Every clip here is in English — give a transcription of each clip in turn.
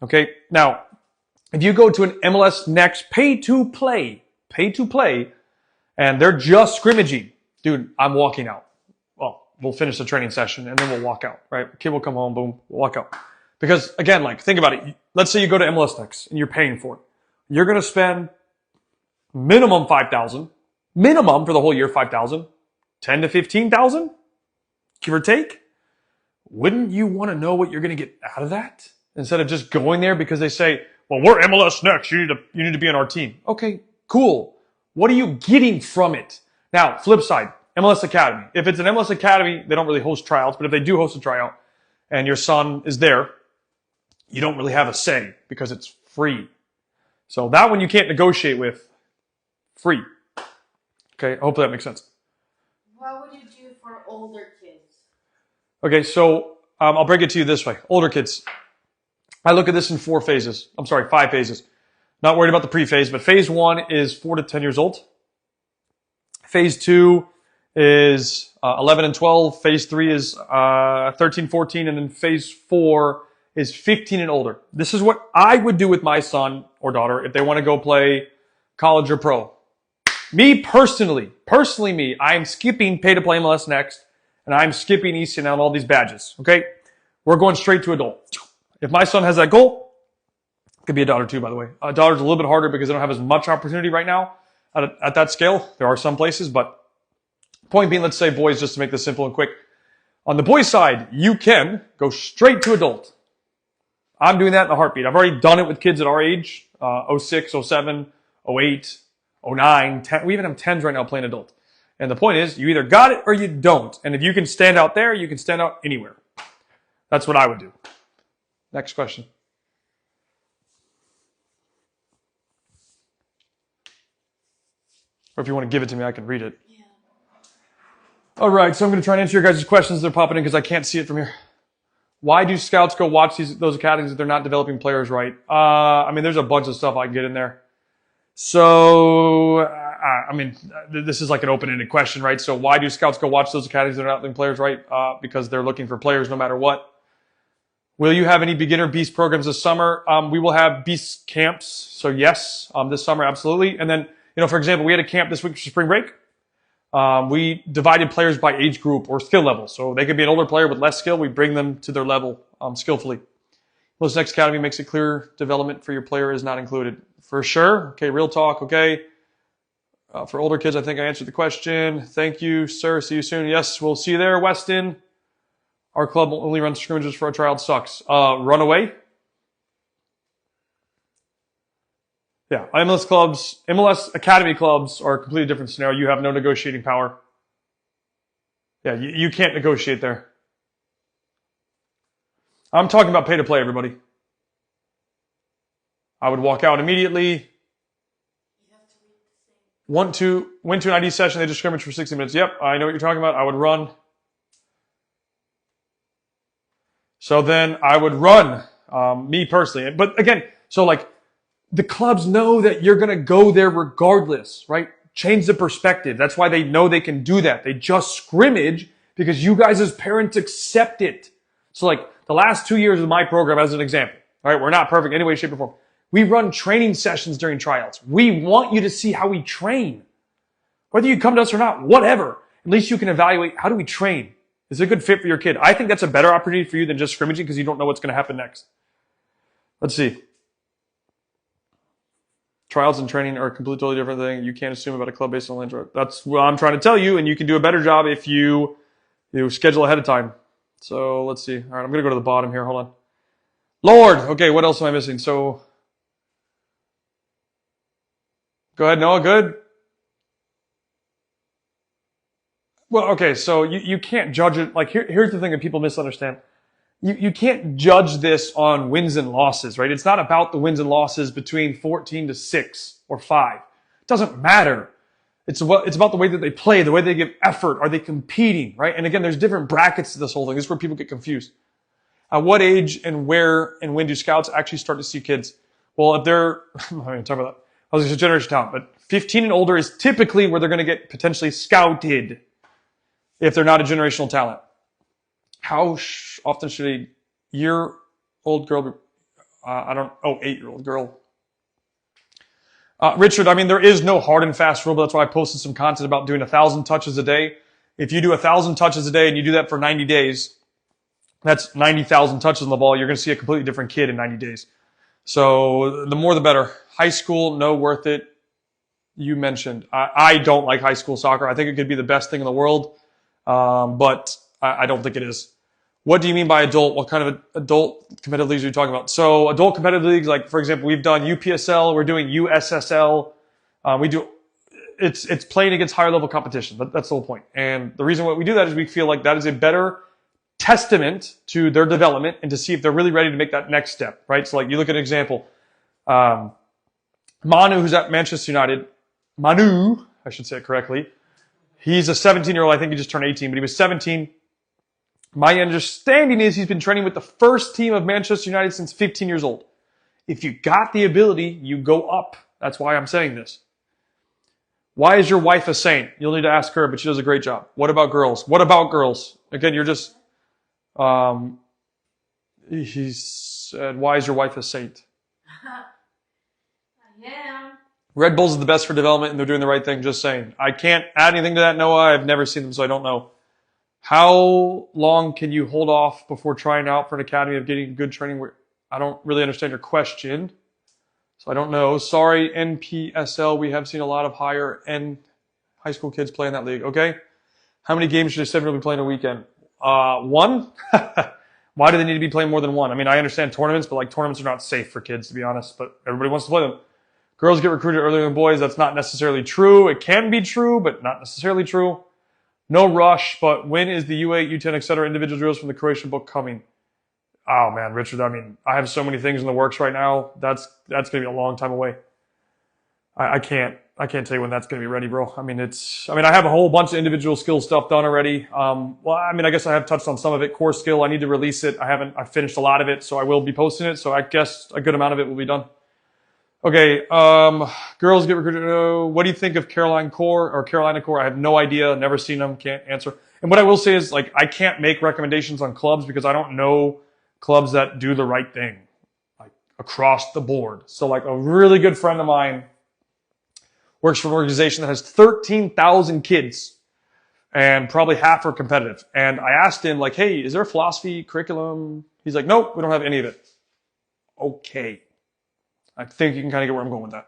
Okay, now, if you go to an MLS Next pay to play, and they're just scrimmaging, dude, I'm walking out. Well, we'll finish the training session and then we'll walk out, right? Kid will come home, boom, we'll walk out. Because again, like, think about it. Let's say you go to MLS Next and you're paying for it. You're going to spend minimum $5,000, minimum for the whole year, $5,000, 10 to 15,000, give or take. Wouldn't you want to know what you're going to get out of that instead of just going there because they say, well, we're MLS Next. You need to be on our team. Okay, cool. What are you getting from it? Now, flip side, MLS Academy. If it's an MLS Academy, they don't really host tryouts, but if they do host a tryout and your son is there, you don't really have a say because it's free. So that one you can't negotiate with. Free. Okay, I hope that makes sense. What would you do for older kids? Okay, so I'll break it to you this way. Older kids. I look at this in 5 phases. Not worried about the pre-phase, but phase 1 is 4 to 10 years old. Phase 2 is 11 and 12. Phase 3 is 13, 14. And then phase 4 is 15 and older. This is what I would do with my son or daughter if they want to go play college or pro. Me personally, I'm skipping pay to play MLS Next, and I'm skipping ECNL and all these badges. Okay? We're going straight to adult. If my son has that goal, it could be a daughter too, by the way. A daughter's a little bit harder because they don't have as much opportunity right now at that scale. There are some places, but point being, let's say boys, just to make this simple and quick. On the boys' side, you can go straight to adult. I'm doing that in a heartbeat. I've already done it with kids at our age, 06, 07, 08, 09, 10. We even have 10s right now playing adult. And the point is, you either got it or you don't. And if you can stand out there, you can stand out anywhere. That's what I would do. Next question. Or if you want to give it to me, I can read it. Yeah. All right, so I'm going to try and answer your guys' questions. They're popping in because I can't see it from here. Why do scouts go watch those academies if they're not developing players right? There's a bunch of stuff I can get in there. So, this is like an open-ended question, right? So why do scouts go watch those academies if they're not developing players right? Because they're looking for players no matter what. Will you have any beginner beast programs this summer? We will have beast camps. So yes, this summer, absolutely. And then, for example, we had a camp this week for spring break. We divided players by age group or skill level. So they could be an older player with less skill. We bring them to their level skillfully. MLS Next Academy makes it clear development for your player is not included. For sure. Okay, real talk. Okay. For older kids, I think I answered the question. Thank you, sir. See you soon. Yes, we'll see you there, Weston. Our club only runs scrimmages for our tryout. Sucks. Runaway. Yeah, MLS Academy clubs are a completely different scenario. You have no negotiating power. Yeah, you can't negotiate there. I'm talking about pay to play, everybody. I would walk out immediately. Went to an ID session. They just scrimmaged for 60 minutes. Yep, I know what you're talking about. I would run. So then I would run, me personally. But again, so like the clubs know that you're going to go there regardless, right? Change the perspective. That's why they know they can do that. They just scrimmage because you guys as parents accept it. So like the last 2 years of my program as an example, all right, we're not perfect in any way, shape, or form. We run training sessions during tryouts. We want you to see how we train. Whether you come to us or not, whatever. At least you can evaluate, how do we train? Is it a good fit for your kid? I think that's a better opportunity for you than just scrimmaging because you don't know what's going to happen next. Let's see. Trials and training are a completely totally different thing. You can't assume about a club based on land. That's what I'm trying to tell you, and you can do a better job if you schedule ahead of time. So let's see. All right, I'm going to go to the bottom here. Hold on. Lord. Okay, what else am I missing? So go ahead, Noah. Good. Well, okay, so you can't judge it. Like, here's the thing that people misunderstand. You can't judge this on wins and losses, right? It's not about the wins and losses between 14 to 6 or 5. It doesn't matter. It's about the way that they play, the way they give effort. Are they competing, right? And again, there's different brackets to this whole thing. This is where people get confused. At what age and where and when do scouts actually start to see kids? Well, if they're, I'm not going to talk about that. I was going to say generation talent, but 15 and older is typically where they're going to get potentially scouted if they're not a generational talent. How often should a year-old girl be? I don't. Oh, 8-year-old girl. Richard, I mean, there is no hard and fast rule, but that's why I posted some content about doing 1,000 touches a day. If you do 1,000 touches a day and you do that for 90 days, that's 90,000 touches on the ball. You're going to see a completely different kid in 90 days. So the more the better. High school, no worth it. You mentioned. I don't like high school soccer. I think it could be the best thing in the world, but I don't think it is. What do you mean by adult? What kind of adult competitive leagues are you talking about? So adult competitive leagues, like for example, we've done UPSL, we're doing USSL. It's playing against higher level competition. That's the whole point. And the reason why we do that is we feel like that is a better testament to their development and to see if they're really ready to make that next step, right? So like you look at an example, Manu, who's at Manchester United, Manu, I should say it correctly. He's a 17-year-old. I think he just turned 18, but he was 17. My understanding is he's been training with the first team of Manchester United since 15 years old. If you got the ability, you go up. That's why I'm saying this. Why is your wife a saint? You'll need to ask her, but she does a great job. What about girls? What about girls? Again, you're just, he said, why is your wife a saint? Yeah. Red Bulls is the best for development and they're doing the right thing, just saying. I can't add anything to that, Noah. I've never seen them, so I don't know. How long can you hold off before trying out for an academy of getting good training? I don't really understand your question, so I don't know. Sorry, NPSL, we have seen a lot of higher end high school kids play in that league. Okay. How many games should a 7-year-old be playing a weekend? One? Why do they need to be playing more than one? I mean, I understand tournaments, but like tournaments are not safe for kids, to be honest, but everybody wants to play them. Girls get recruited earlier than boys. That's not necessarily true. It can be true, but not necessarily true. No rush, but when is the U8, U10, etc. individual drills from the Croatian book coming? Oh man, Richard, I mean, I have so many things in the works right now. That's going to be a long time away. I can't tell you when that's going to be ready, bro. I mean, I have a whole bunch of individual skill stuff done already. Well, I mean, I guess I have touched on some of it. Core skill, I need to release it. I finished a lot of it, so I will be posting it. So I guess a good amount of it will be done. Okay, girls get recruited. What do you think of Carolina Core? I have no idea. Never seen them. Can't answer. And what I will say is, like, I can't make recommendations on clubs because I don't know clubs that do the right thing, like across the board. So, like, a really good friend of mine works for an organization that has 13,000 kids, and probably half are competitive. And I asked him, like, hey, is there a philosophy curriculum? He's like, nope, we don't have any of it. Okay. I think you can kind of get where I'm going with that.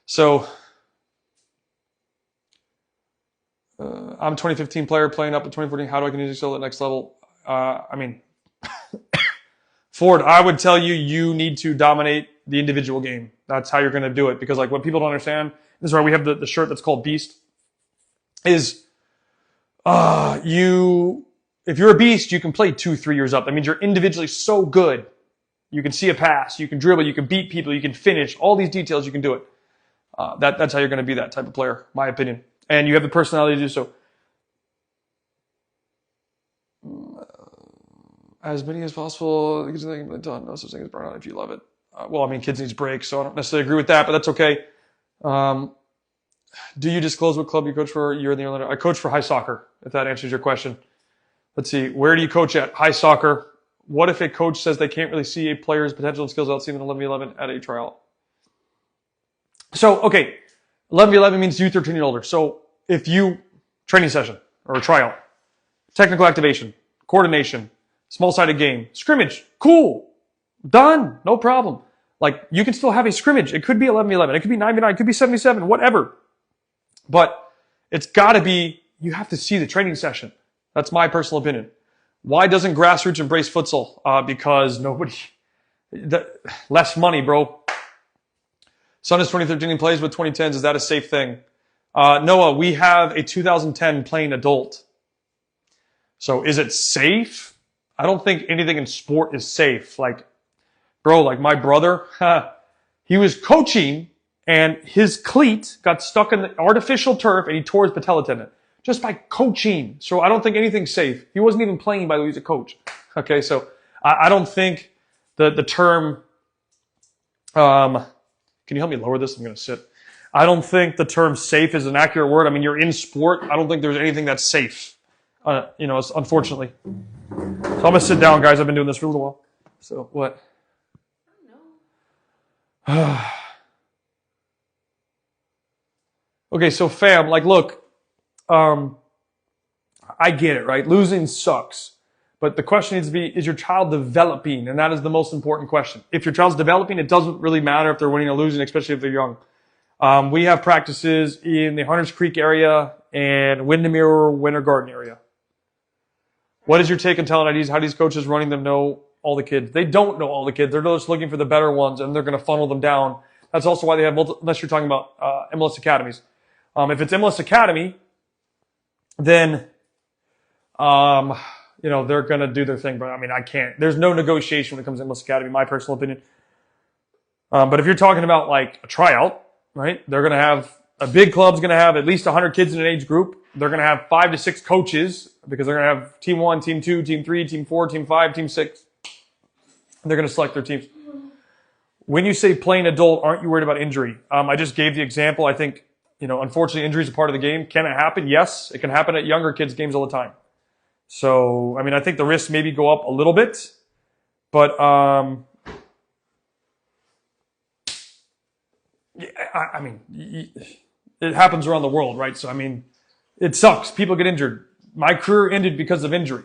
So, I'm a 2015 player playing up to 2014. How do I continue to still at next level? I mean, Ford, I would tell you, you need to dominate the individual game. That's how you're going to do it. Because like what people don't understand, this is why we have the shirt that's called Beast, is if you're a beast, you can play 2-3 years up. That means you're individually so good. You can see a pass, you can dribble, you can beat people, you can finish, all these details, you can do it. That's how you're going to be that type of player, my opinion. And you have the personality to do so. As many as possible, no such thing as burnout if you love it. Well, I mean, kids need breaks, so I don't necessarily agree with that, but that's okay. Do you disclose what club you coach for? You're in the Orlando. I coach for high soccer, if that answers your question. Let's see, where do you coach at? High soccer. What if a coach says they can't really see a player's potential and skills without seeing an 11v11 at a tryout? So, okay, 11v11 means you 13 year older. So if you, training session or a tryout, technical activation, coordination, small-sided game, scrimmage, cool, done, no problem. Like, you can still have a scrimmage. It could be 11v11. It could be 9v9. It could be 77, whatever. But it's got to be, you have to see the training session. That's my personal opinion. Why doesn't grassroots embrace futsal? Because less money, bro. Son is 2013 and plays with 2010s. Is that a safe thing? Noah, we have a 2010 playing adult. So is it safe? I don't think anything in sport is safe. Like, bro, like my brother, he was coaching and his cleat got stuck in the artificial turf and he tore his patella tendon. Just by coaching. So I don't think anything's safe. He wasn't even playing, by the way, he's a coach. Okay, so I don't think the term, can you help me lower this? I'm going to sit. I don't think the term safe is an accurate word. I mean, you're in sport. I don't think there's anything that's safe, unfortunately. So I'm going to sit down, guys. I've been doing this for a little while. So what? Okay, so fam, like, look, I get it, right? Losing sucks. But the question needs to be, is your child developing? And that is the most important question. If your child's developing, it doesn't really matter if they're winning or losing, especially if they're young. We have practices in the Hunters Creek area and Windermere Winter Garden area. What is your take on talent IDs? How do these coaches running them know all the kids? They don't know all the kids. They're just looking for the better ones, and they're going to funnel them down. That's also why they have unless you're talking about MLS academies. If it's MLS Academy, then they're going to do their thing. But I mean, I can't. There's no negotiation when it comes to MLS Academy, my personal opinion. But if you're talking about like a tryout, right? They're going to have a big club's going to have at least 100 kids in an age group. They're going to have 5 to 6 coaches because they're going to have team 1, team 2, team 3, team 4, team 5, team 6. And they're going to select their teams. When you say playing adult, aren't you worried about injury? I just gave the example. I think, unfortunately, injury is a part of the game. Can it happen? Yes, it can happen at younger kids' games all the time. So, I mean, I think the risks maybe go up a little bit, but it happens around the world, right? So, I mean, it sucks. People get injured. My career ended because of injury.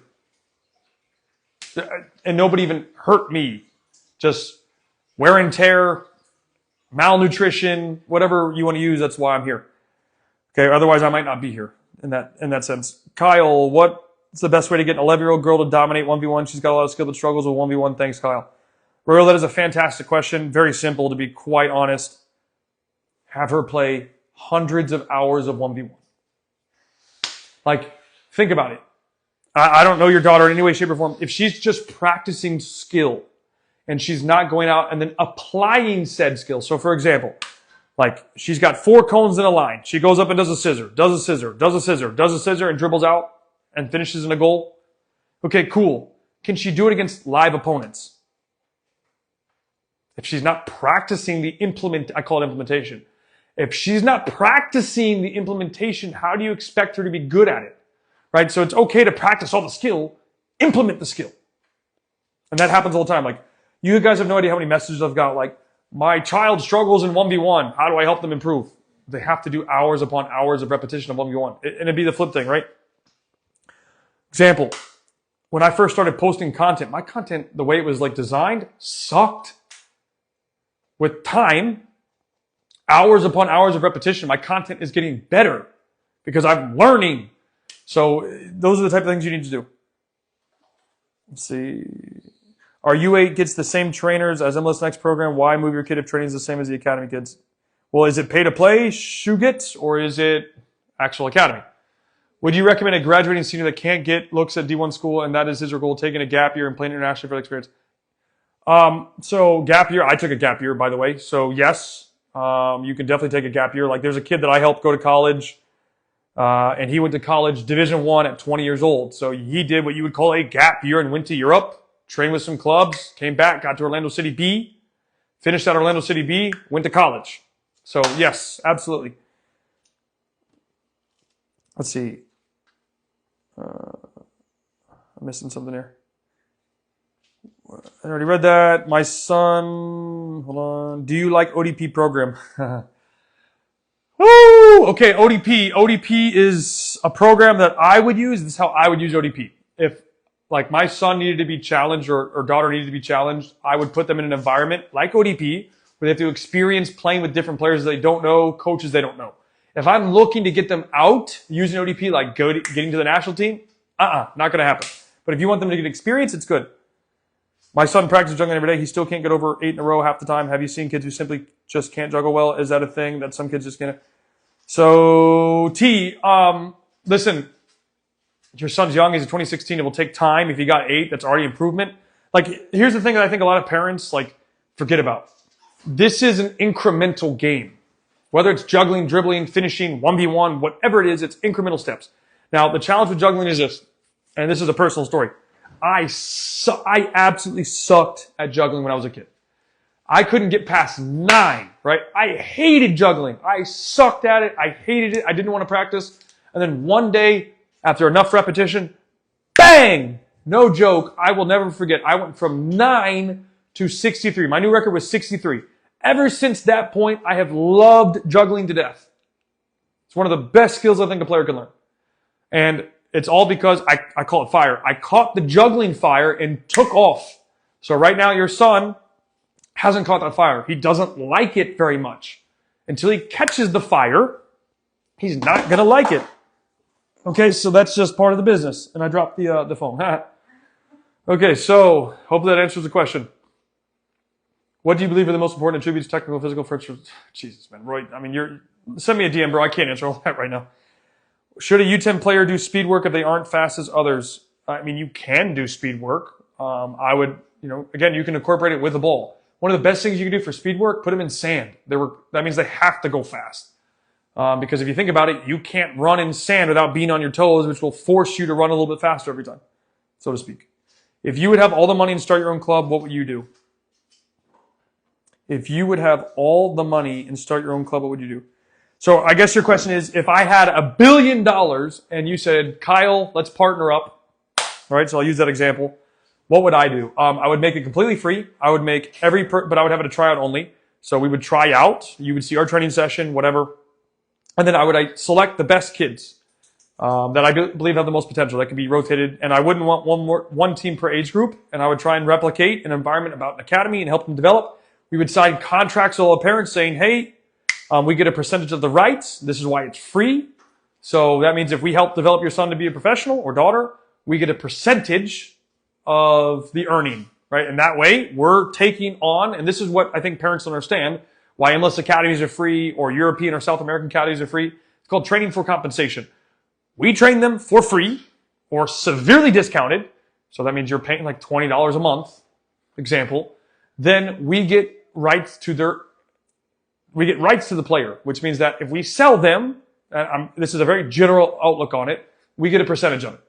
And nobody even hurt me. Just wear and tear, malnutrition, whatever you want to use, that's why I'm here. Okay, otherwise I might not be here in that sense. Kyle, what's the best way to get an 11-year-old girl to dominate 1v1? She's got a lot of skill but struggles with 1v1. Thanks, Kyle. Royal, that is a fantastic question. Very simple, to be quite honest. Have her play hundreds of hours of 1v1. Like, think about it. I don't know your daughter in any way, shape, or form. If she's just practicing skill and she's not going out and then applying said skill. So, for example, like she's got 4 cones in a line. She goes up and does a scissor, does a scissor, does a scissor, does a scissor, and dribbles out and finishes in a goal. Okay, cool. Can she do it against live opponents? If she's not practicing I call it implementation. If she's not practicing the implementation, how do you expect her to be good at it? Right? So it's okay to practice all the skill, implement the skill. And that happens all the time. Like, you guys have no idea how many messages I've got, like, my child struggles in 1v1. How do I help them improve? They have to do hours upon hours of repetition of 1v1. And it'd be the flip thing, right? Example, when I first started posting content, my content, the way it was like designed, sucked. With time, hours upon hours of repetition, my content is getting better because I'm learning. So those are the type of things you need to do. Let's see. Our U8 gets the same trainers as MLS Next program. Why move your kid if training is the same as the academy kids? Well, is it pay to play, Shugits, or is it actual academy? Would you recommend a graduating senior that can't get looks at D1 school and that is his or goal, taking a gap year and playing internationally for the experience? So gap year, I took a gap year, by the way. So yes, you can definitely take a gap year. Like there's a kid that I helped go to college, and he went to college Division I at 20 years old. So he did what you would call a gap year and went to Europe, trained with some clubs, came back, got to Orlando City B, finished at Orlando City B, went to college. So yes, absolutely. Let's see. I'm missing something here. I already read that. My son, hold on. Do you like ODP program? Woo! Okay, ODP. ODP is a program that I would use. This is how I would use ODP. If like my son needed to be challenged or daughter needed to be challenged, I would put them in an environment like ODP where they have to experience playing with different players they don't know, coaches they don't know. If I'm looking to get them out using ODP, like getting to the national team, not going to happen. But if you want them to get experience, it's good. My son practices juggling every day. He still can't get over 8 in a row half the time. Have you seen kids who simply just can't juggle well? Is that a thing that some kids just can't? So, listen, your son's young. He's a 2016. It will take time. If he got 8, that's already improvement. Like, here's the thing that I think a lot of parents, like, forget about. This is an incremental game. Whether it's juggling, dribbling, finishing, 1v1, whatever it is, it's incremental steps. Now, the challenge with juggling is this, and this is a personal story. I absolutely sucked at juggling when I was a kid. I couldn't get past 9, right? I hated juggling. I sucked at it. I hated it. I didn't want to practice. And then one day, after enough repetition, bang! No joke. I will never forget. I went from 9 to 63. My new record was 63. ever since that point, I have loved juggling to death. It's one of the best skills I think a player can learn. And it's all because I call it fire. I caught the juggling fire and took off. So right now your son hasn't caught that fire. He doesn't like it very much. Until he catches the fire, he's not going to like it. Okay, so that's just part of the business. And I dropped the phone. Okay, so hopefully that answers the question. What do you believe are the most important attributes, technical, physical, for Jesus, man, Roy, I mean, send me a DM, bro. I can't answer all that right now. Should a U10 player do speed work if they aren't fast as others? I mean, you can do speed work. I would, again, you can incorporate it with the ball. One of the best things you can do for speed work, put them in sand. That means they have to go fast. Because if you think about it, you can't run in sand without being on your toes, which will force you to run a little bit faster every time, so to speak. If you would have all the money and start your own club, what would you do? If you would have all the money and start your own club, what would you do? So I guess your question is, if I had $1 billion and you said, Kyle, let's partner up. All right, so I'll use that example. What would I do? I would make it completely free. I would make but I would have it a tryout only. So we would try out. You would see our training session, whatever. And then I would select the best kids that I believe have the most potential. That can be rotated. And I wouldn't want one team per age group. And I would try and replicate an environment about an academy and help them develop. We would sign contracts with all the parents saying, hey, we get a percentage of the rights. This is why it's free. So that means if we help develop your son to be a professional or daughter, we get a percentage of the earning, right? And that way we're taking on, and this is what I think parents don't understand, why MLS academies are free or European or South American academies are free. It's called training for compensation. We train them for free or severely discounted. So that means you're paying like $20 a month, example. Then we get rights to the player, which means that if we sell them, this is a very general outlook on it, we get a percentage of it.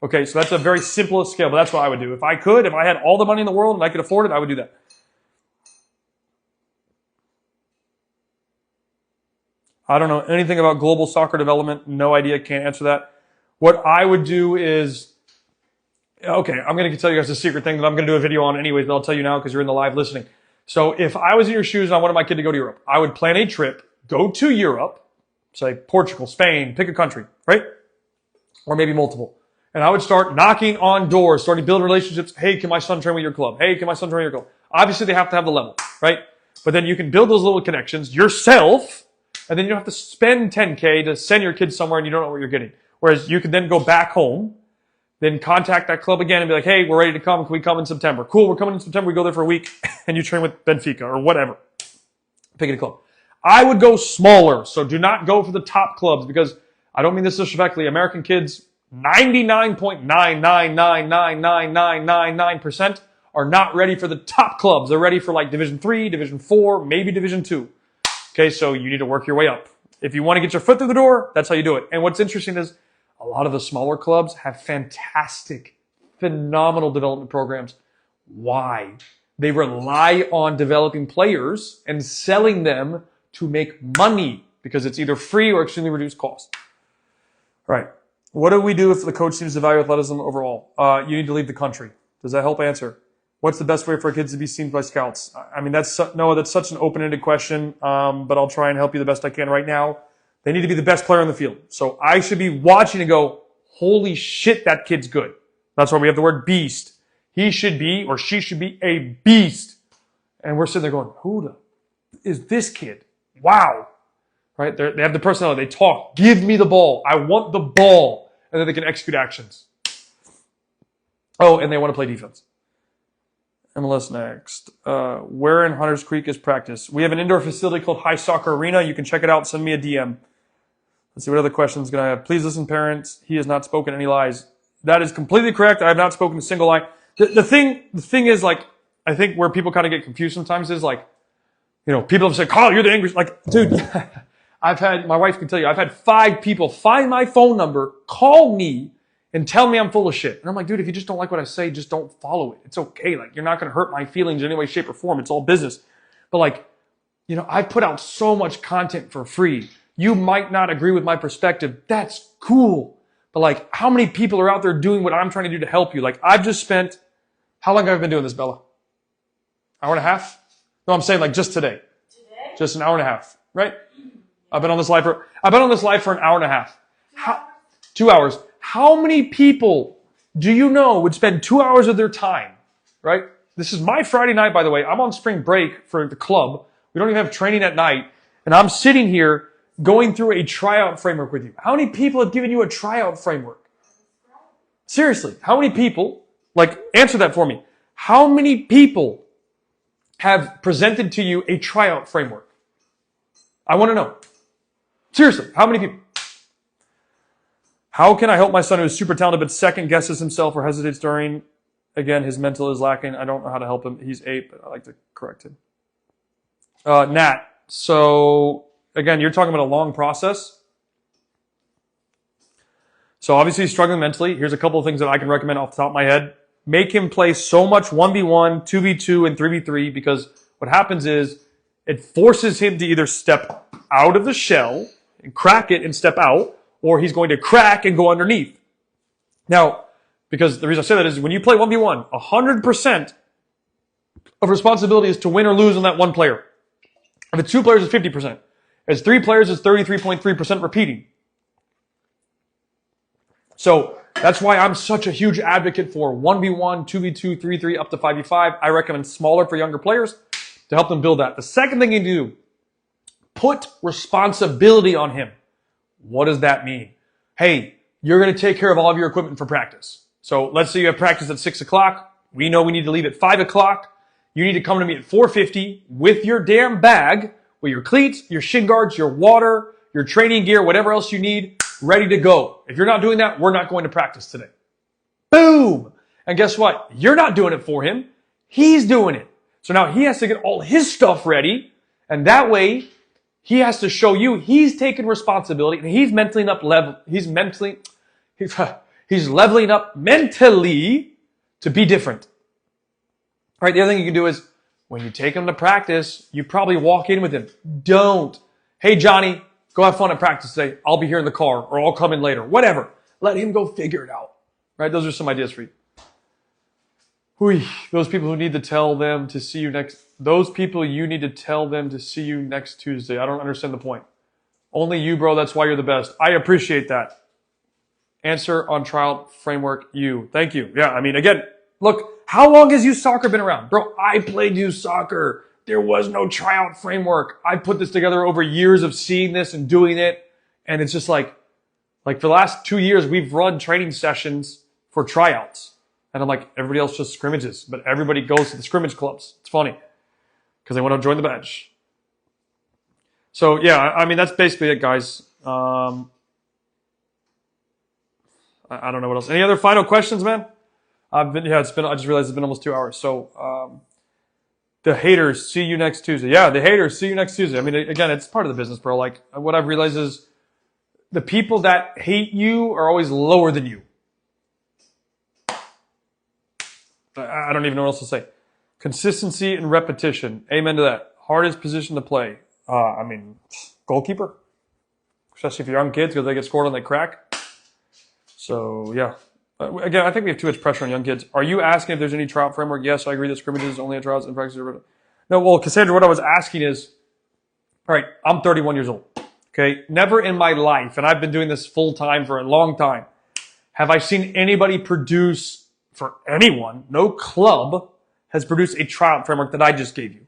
Okay, so that's a very simplest scale, but that's what I would do. If I had all the money in the world and I could afford it, I would do that. I don't know anything about global soccer development. No idea, can't answer that. What I would do is, okay, I'm going to tell you guys a secret thing that I'm going to do a video on anyways, but I'll tell you now because you're in the live listening. So if I was in your shoes and I wanted my kid to go to Europe, I would plan a trip, go to Europe, say Portugal, Spain, pick a country, right? Or maybe multiple. And I would start knocking on doors, starting building relationships. Hey, can my son train with your club? Hey, can my son train with your club? Obviously, they have to have the level, right? But then you can build those little connections yourself, and then you don't have to spend $10K to send your kids somewhere and you don't know what you're getting. Whereas you can then go back home, then contact that club again and be like, hey, we're ready to come. Can we come in September? Cool, we're coming in September. We go there for a week and you train with Benfica or whatever. Pick a club. I would go smaller. So do not go for the top clubs because I don't mean this disrespectfully. American kids, 99.9999999% are not ready for the top clubs. They're ready for like Division 3, Division 4, maybe Division 2. Okay, so you need to work your way up. If you want to get your foot through the door, that's how you do it. And what's interesting is a lot of the smaller clubs have fantastic, phenomenal development programs. Why? They rely on developing players and selling them to make money because it's either free or extremely reduced cost. All right. What do we do if the coach seems to value athleticism overall? You need to leave the country. Does that help answer? What's the best way for kids to be seen by scouts? I mean, that's such an open-ended question, but I'll try and help you the best I can right now. They need to be the best player on the field. So I should be watching and go, holy shit, that kid's good. That's why we have the word beast. He should be, or she should be a beast. And we're sitting there going, who is this kid? Wow. Right? They have the personality. They talk. Give me the ball. I want the ball. And then they can execute actions. Oh, and they want to play defense. MLS next. Where in Hunters Creek is practice? We have an indoor facility called High Soccer Arena. You can check it out. Send me a DM. Let's see what other questions can I have. Please listen, parents. He has not spoken any lies. That is completely correct. I have not spoken a single lie. The thing is, like, I think where people kind of get confused sometimes is like, people have said, Kyle, you're the angry, like, dude, my wife can tell you, I've had 5 people find my phone number, call me, and tell me I'm full of shit. And I'm like, dude, if you just don't like what I say, just don't follow it. It's okay. Like, you're not going to hurt my feelings in any way, shape, or form. It's all business. But like, I put out so much content for free. You might not agree with my perspective. That's cool. But like, how many people are out there doing what I'm trying to do to help you? Like, I've just spent, how long have I been doing this, Bella? Hour and a half? No, I'm saying like just today. Just an hour and a half, right? I've been on this live for an hour and a half. 2 hours. How many people do you know would spend 2 hours of their time, right? This is my Friday night, by the way. I'm on spring break for the club. We don't even have training at night. And I'm sitting here going through a tryout framework with you. How many people have given you a tryout framework? Seriously, how many people, answer that for me. How many people have presented to you a tryout framework? I want to know. Seriously, how many people? How can I help my son who is super talented but second guesses himself or hesitates during? Again, his mental is lacking. I don't know how to help him. He's 8, but I like to correct him. Nat, so again, you're talking about a long process. So obviously he's struggling mentally. Here's a couple of things that I can recommend off the top of my head. Make him play so much 1v1, 2v2, and 3v3 because what happens is it forces him to either step out of the shell and crack it and step out, or he's going to crack and go underneath. Now, because the reason I say that is when you play 1v1, 100% of responsibility is to win or lose on that one player. If it's 2 players, it's 50%. If it's 3 players, it's 33.3% repeating. So that's why I'm such a huge advocate for 1v1, 2v2, 3v3, up to 5v5. I recommend smaller for younger players to help them build that. The second thing you do, put responsibility on him. What does that mean? Hey, you're going to take care of all of your equipment for practice. So let's say you have practice at 6 o'clock. We know we need to leave at 5 o'clock. You need to come to me at 4:50 with your damn bag, with your cleats, your shin guards, your water, your training gear, whatever else you need, ready to go. If you're not doing that, we're not going to practice today. Boom! And guess what? You're not doing it for him. He's doing it. So now he has to get all his stuff ready, and that way he has to show you he's taking responsibility and he's leveling up mentally to be different. All right, the other thing you can do is when you take him to practice, you probably walk in with him. Don't. Hey, Johnny, go have fun at practice today. I'll be here in the car or I'll come in later. Whatever. Let him go figure it out. Right? Those are some ideas for you. Those people who need to tell them to see you those people you need to tell them to see you next Tuesday. I don't understand the point. Only you, bro. That's why you're the best. I appreciate that. Answer on trial framework, you. Thank you. Yeah, I mean, again, look, how long has youth soccer been around? Bro, I played youth soccer. There was no tryout framework. I put this together over years of seeing this and doing it. And it's just like for the last 2 years, we've run training sessions for tryouts. And I'm like, everybody else just scrimmages, but everybody goes to the scrimmage clubs. It's funny because they want to join the bench. So yeah, I mean, that's basically it, guys. I don't know what else. Any other final questions, man? I just realized it's been almost 2 hours. So, the haters, see you next Tuesday. Yeah, the haters, see you next Tuesday. I mean, again, it's part of the business, bro. Like, what I've realized is the people that hate you are always lower than you. I don't even know what else to say. Consistency and repetition. Amen to that. Hardest position to play. I mean, goalkeeper. Especially for young kids because they get scored on, they crack. So, yeah. Again, I think we have too much pressure on young kids. Are you asking if there's any tryout framework? Yes, I agree that scrimmages only at trials and practice. No, well, Cassandra, what I was asking is, all right, I'm 31 years old. Okay. Never in my life, and I've been doing this full time for a long time, have I seen anybody produce for anyone, no club has produced a tryout framework that I just gave you.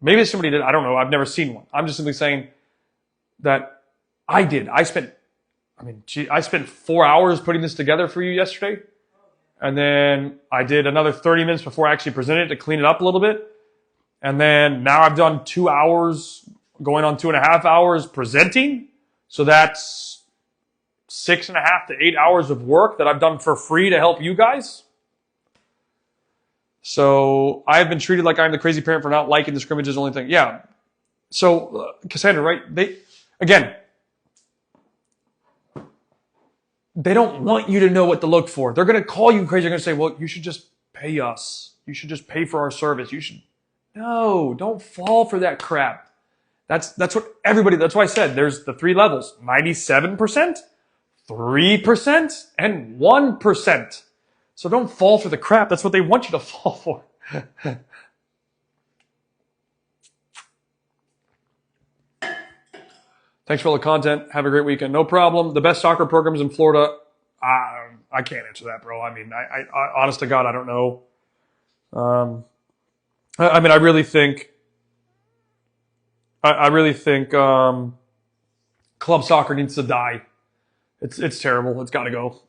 Maybe somebody did. I don't know. I've never seen one. I'm just simply saying that I did. I spent 4 hours putting this together for you yesterday. And then I did another 30 minutes before I actually presented it to clean it up a little bit. And then now I've done 2 hours, going on 2.5 hours presenting. So that's 6.5 to 8 hours of work that I've done for free to help you guys. So I've been treated like I'm the crazy parent for not liking the scrimmages only thing. Yeah. So Cassandra, right? They don't want you to know what to look for. They're going to call you crazy. They're going to say, well, you should just pay us. You should just pay for our service. No, don't fall for that crap. That's what everybody, that's why I said there's the 3 levels, 97%, 3%, and 1%. So don't fall for the crap. That's what they want you to fall for. Thanks for all the content. Have a great weekend. No problem. The best soccer programs in Florida. I can't answer that, bro. I mean, I honest to God, I don't know. I mean, I really think club soccer needs to die. It's terrible. It's got to go.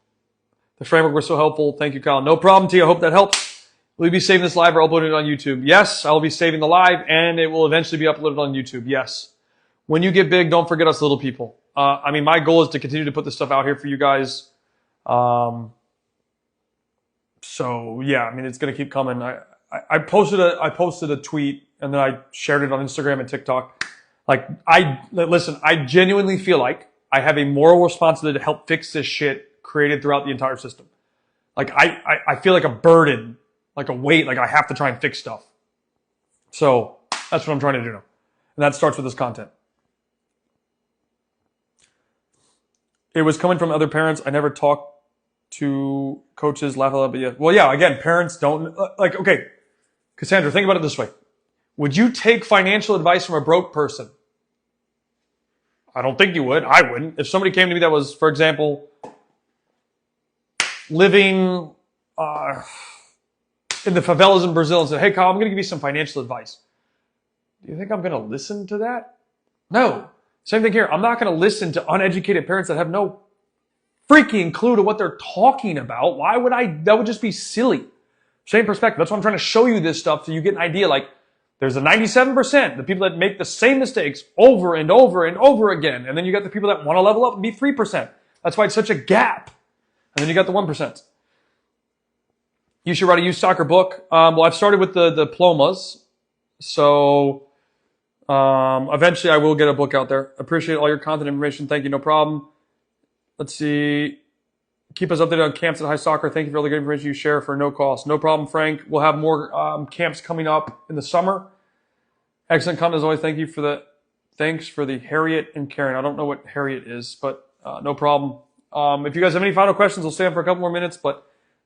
The framework was so helpful. Thank you, Kyle. No problem, T. I hope that helps. Will you be saving this live or uploading it on YouTube? Yes, I will be saving the live, and it will eventually be uploaded on YouTube. Yes. When you get big, don't forget us little people. I mean, my goal is to continue to put this stuff out here for you guys. So yeah, I mean, it's going to keep coming. I posted a tweet and then I shared it on Instagram and TikTok. Like, listen, I genuinely feel like I have a moral responsibility to help fix this shit created throughout the entire system. Like, I feel like a burden, like a weight, like I have to try and fix stuff. So that's what I'm trying to do now. And that starts with this content. It was coming from other parents. I never talked to coaches, laugh a lot, but yeah. Well, yeah, again, parents don't, like, okay, Cassandra, think about it this way. Would you take financial advice from a broke person? I don't think you would. I wouldn't. If somebody came to me that was, for example, living in the favelas in Brazil and said, hey, Kyle, I'm going to give you some financial advice. Do you think I'm going to listen to that? No. Same thing here. I'm not going to listen to uneducated parents that have no freaking clue to what they're talking about. Why would I? That would just be silly. Same perspective. That's why I'm trying to show you this stuff so you get an idea. Like, there's a 97%, the people that make the same mistakes over and over and over again. And then you got the people that want to level up and be 3%. That's why it's such a gap. And then you got the 1%. You should write a youth soccer book. Well, I've started with the diplomas. So eventually I will get a book out there. Appreciate all your content information. Thank you. No problem. Let's see. Keep us updated on camps at High Soccer. Thank you for all the good information you share for no cost. No problem, Frank. We'll have more camps coming up in the summer. Excellent content as always. Thank you for the. Thanks for the Harriet and Karen. I don't know what Harriet is, but no problem. If you guys have any final questions, we'll stay on for a couple more minutes,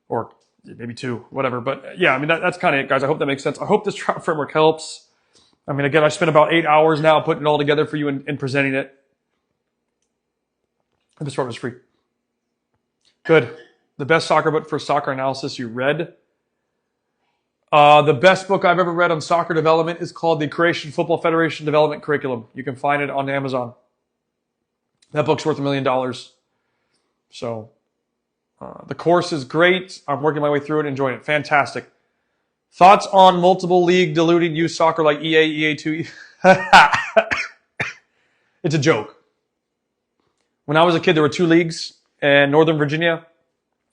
or maybe 2, whatever. But yeah, I mean, that's kind of it, guys. I hope that makes sense. I hope this trial framework helps. I mean, again, I spent about 8 hours now putting it all together for you and presenting it. And this part was free. Good. The best soccer book for soccer analysis you read? The best book I've ever read on soccer development is called the Croatian Football Federation Development Curriculum. You can find it on Amazon. That book's worth $1 million. So the course is great. I'm working my way through it, enjoying it. Fantastic. Thoughts on multiple league diluting youth soccer like EA, EA2? It's a joke. When I was a kid, there were 2 leagues in Northern Virginia,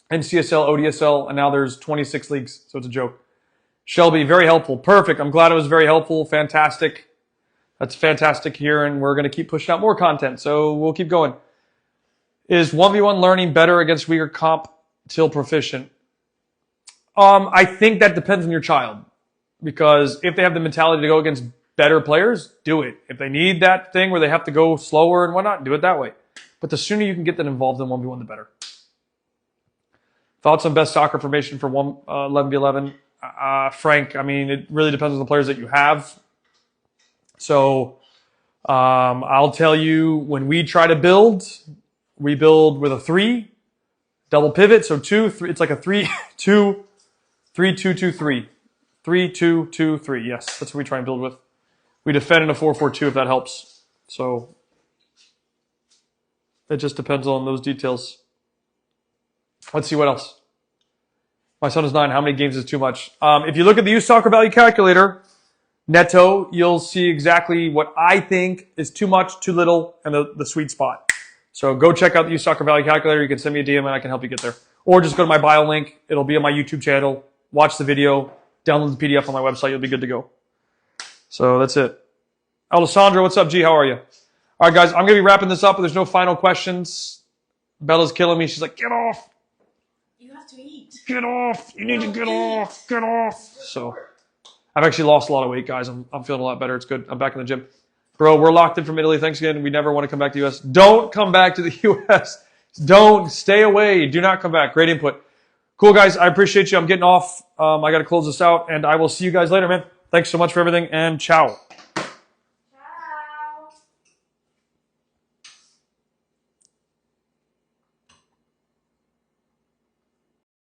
NCSL, ODSL, and now there's 26 leagues, so it's a joke. Shelby, very helpful. Perfect. I'm glad it was very helpful. Fantastic. That's fantastic here, and we're going to keep pushing out more content, so we'll keep going. Is 1v1 learning better against weaker comp till proficient? I think that depends on your child, because if they have the mentality to go against better players, do it. If they need that thing where they have to go slower and whatnot, do it that way. But the sooner you can get them involved in 1v1, the better. Thoughts on best soccer formation for 11v11? Frank, I mean, it really depends on the players that you have. So I'll tell you, when we try to build, we build with a 3, double pivot, so 2, 3. It's like a 3, 2, 3, 2, 2, 3. 3, 2, 2, 3. Yes, that's what we try and build with. We defend in a 4-4-2 if that helps. So it just depends on those details. Let's see what else. My son is 9. How many games is too much? If you look at the youth soccer value calculator, netto, you'll see exactly what I think is too much, too little, and the sweet spot. So go check out the youth soccer value calculator. You can send me a DM and I can help you get there. Or just go to my bio link. It'll be on my YouTube channel. Watch the video. Download the PDF on my website. You'll be good to go. So that's it. Alessandro, what's up, G? How are you? All right, guys, I'm going to be wrapping this up. There's no final questions. Bella's killing me. She's like, get off. You have to eat. Get off. You need to get off. Get off. So I've actually lost a lot of weight, guys. I'm feeling a lot better. It's good. I'm back in the gym. Bro, we're locked in from Italy. Thanks again. We never want to come back to the U.S. Don't come back to the U.S. Don't. Stay away. Do not come back. Great input. Cool, guys. I appreciate you. I'm getting off. I got to close this out, and I will see you guys later, man. Thanks so much for everything, and ciao.